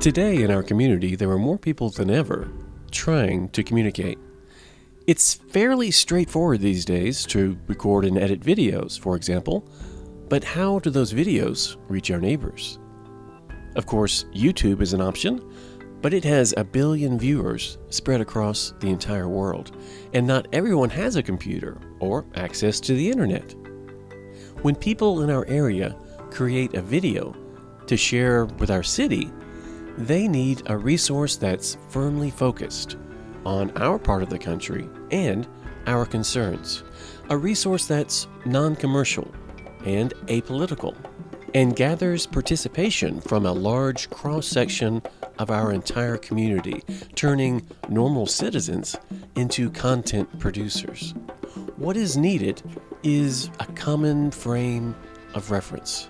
Today in our community, there are more people than ever trying to communicate. It's fairly straightforward these days to record and edit videos, for example, but how do those videos reach our neighbors? Of course, YouTube is an option, but it has 1 billion viewers spread across the entire world, and not everyone has a computer or access to the internet. When people in our area create a video to share with our city, they need a resource that's firmly focused on our part of the country and our concerns. A resource that's non-commercial and apolitical and gathers participation from a large cross-section of our entire community, turning normal citizens into content producers. What is needed is a common frame of reference.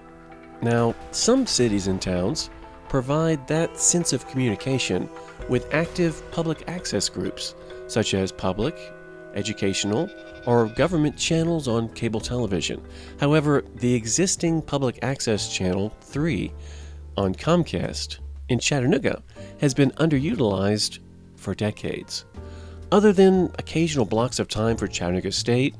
Now, some cities and towns provide that sense of communication with active public access groups, such as public, educational, or government channels on cable television. However, the existing public access channel 3 on Comcast in Chattanooga has been underutilized for decades. Other than occasional blocks of time for Chattanooga State,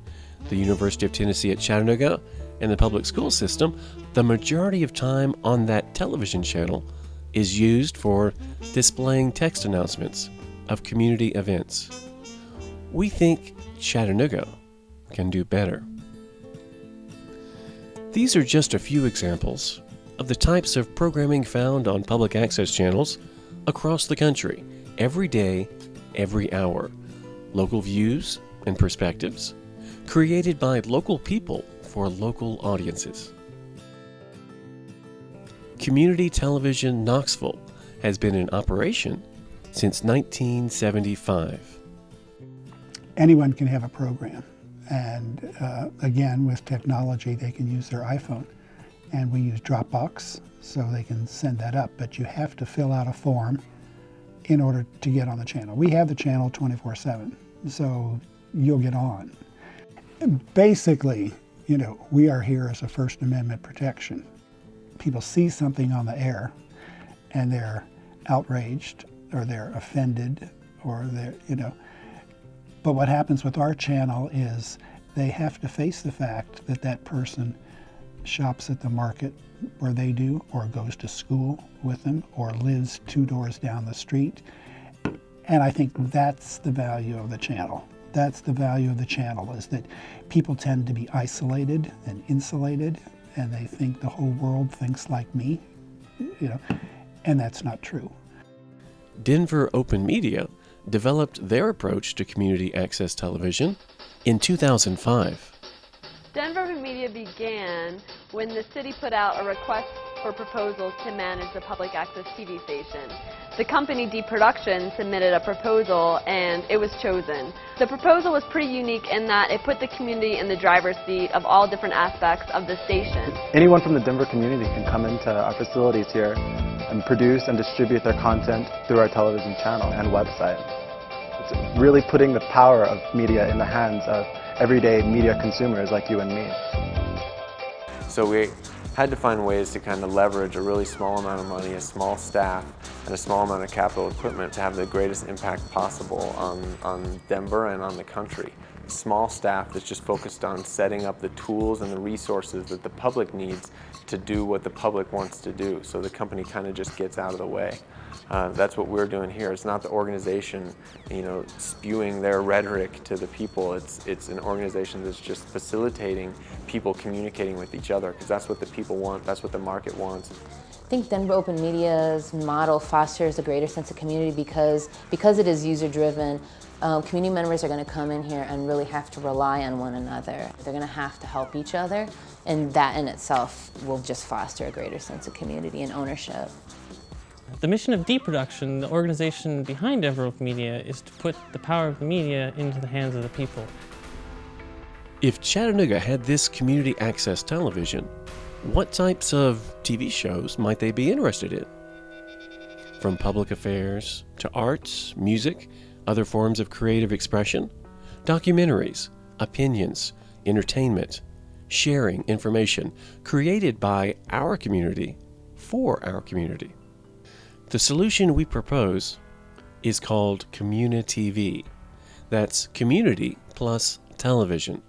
the University of Tennessee at Chattanooga, and the public school system, the majority of time on that television channel is used for displaying text announcements of community events. We think Chattanooga can do better. These are just a few examples of the types of programming found on public access channels across the country, every day, every hour. Local views and perspectives, created by local people for local audiences. Community Television Knoxville has been in operation since 1975. Anyone can have a program, and again, with technology, they can use their iPhone, and we use Dropbox, so they can send that up, but you have to fill out a form in order to get on the channel. We have the channel 24/7, so you'll get on. Basically, we are here as a First Amendment protection. People see something on the air and they're outraged or they're offended or but what happens with our channel is they have to face the fact that that person shops at the market where they do, or goes to school with them, or lives 2 doors down the street. And I think that's the value of the channel. That's the value of the channel, is that people tend to be isolated and insulated, and they think the whole world thinks like me, and that's not true. Denver Open Media developed their approach to community access television in 2005. Denver Open Media began when the city put out a request for proposals to manage the public access TV station. The company D Production submitted a proposal and it was chosen. The proposal was pretty unique in that it put the community in the driver's seat of all different aspects of the station. Anyone from the Denver community can come into our facilities here and produce and distribute their content through our television channel and website. It's really putting the power of media in the hands of everyday media consumers like you and me. So we had to find ways to kind of leverage a really small amount of money, a small staff, and a small amount of capital equipment to have the greatest impact possible on Denver and on the country. A small staff that's just focused on setting up the tools and the resources that the public needs to do what the public wants to do, so the company kind of just gets out of the way. That's what we're doing here. It's not the organization, spewing their rhetoric to the people. It's an organization that's just facilitating people communicating with each other, because that's what the people want, that's what the market wants. I think Denver Open Media's model fosters a greater sense of community because it is user-driven. Community members are going to come in here and really have to rely on one another. They're going to have to help each other, and that in itself will just foster a greater sense of community and ownership. The mission of D Production, the organization behind Denver Open Media, is to put the power of the media into the hands of the people. If Chattanooga had this community access television, what types of TV shows might they be interested in? From public affairs to arts, music, other forms of creative expression, documentaries, opinions, entertainment, sharing information created by our community for our community. The solution we propose is called CommuniTV. That's community plus television.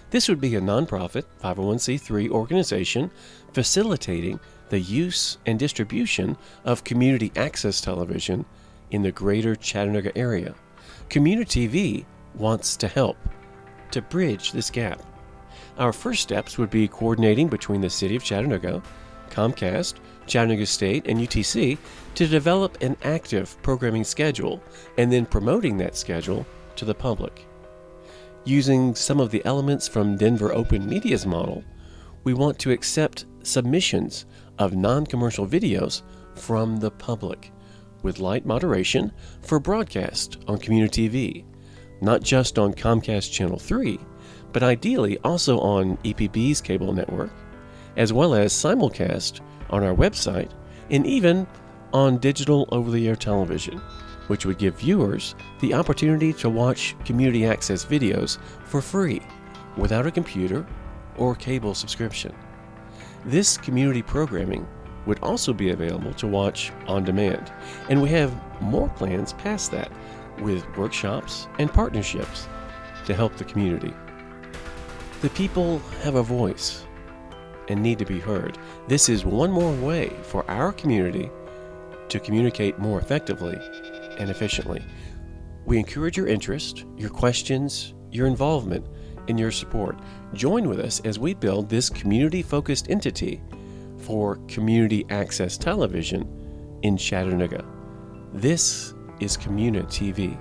This would be a nonprofit 501c3 organization facilitating the use and distribution of community access television in the greater Chattanooga area. CommuniTV wants to help to bridge this gap. Our first steps would be coordinating between the City of Chattanooga, Comcast, Chattanooga State, and UTC to develop an active programming schedule and then promoting that schedule to the public. Using some of the elements from Denver Open Media's model, we want to accept submissions of non-commercial videos from the public with light moderation for broadcast on CommuniTV, not just on Comcast Channel 3, but ideally also on EPB's cable network, as well as simulcast on our website and even on digital over-the-air television, which would give viewers the opportunity to watch community access videos for free without a computer or cable subscription. This community programming would also be available to watch on demand, and we have more plans past that with workshops and partnerships to help the community. The people have a voice and need to be heard. This is one more way for our community to communicate more effectively and efficiently. We encourage your interest, your questions, your involvement, and your support. Join with us as we build this community-focused entity for community access television in Chattanooga. This is CommuniTV.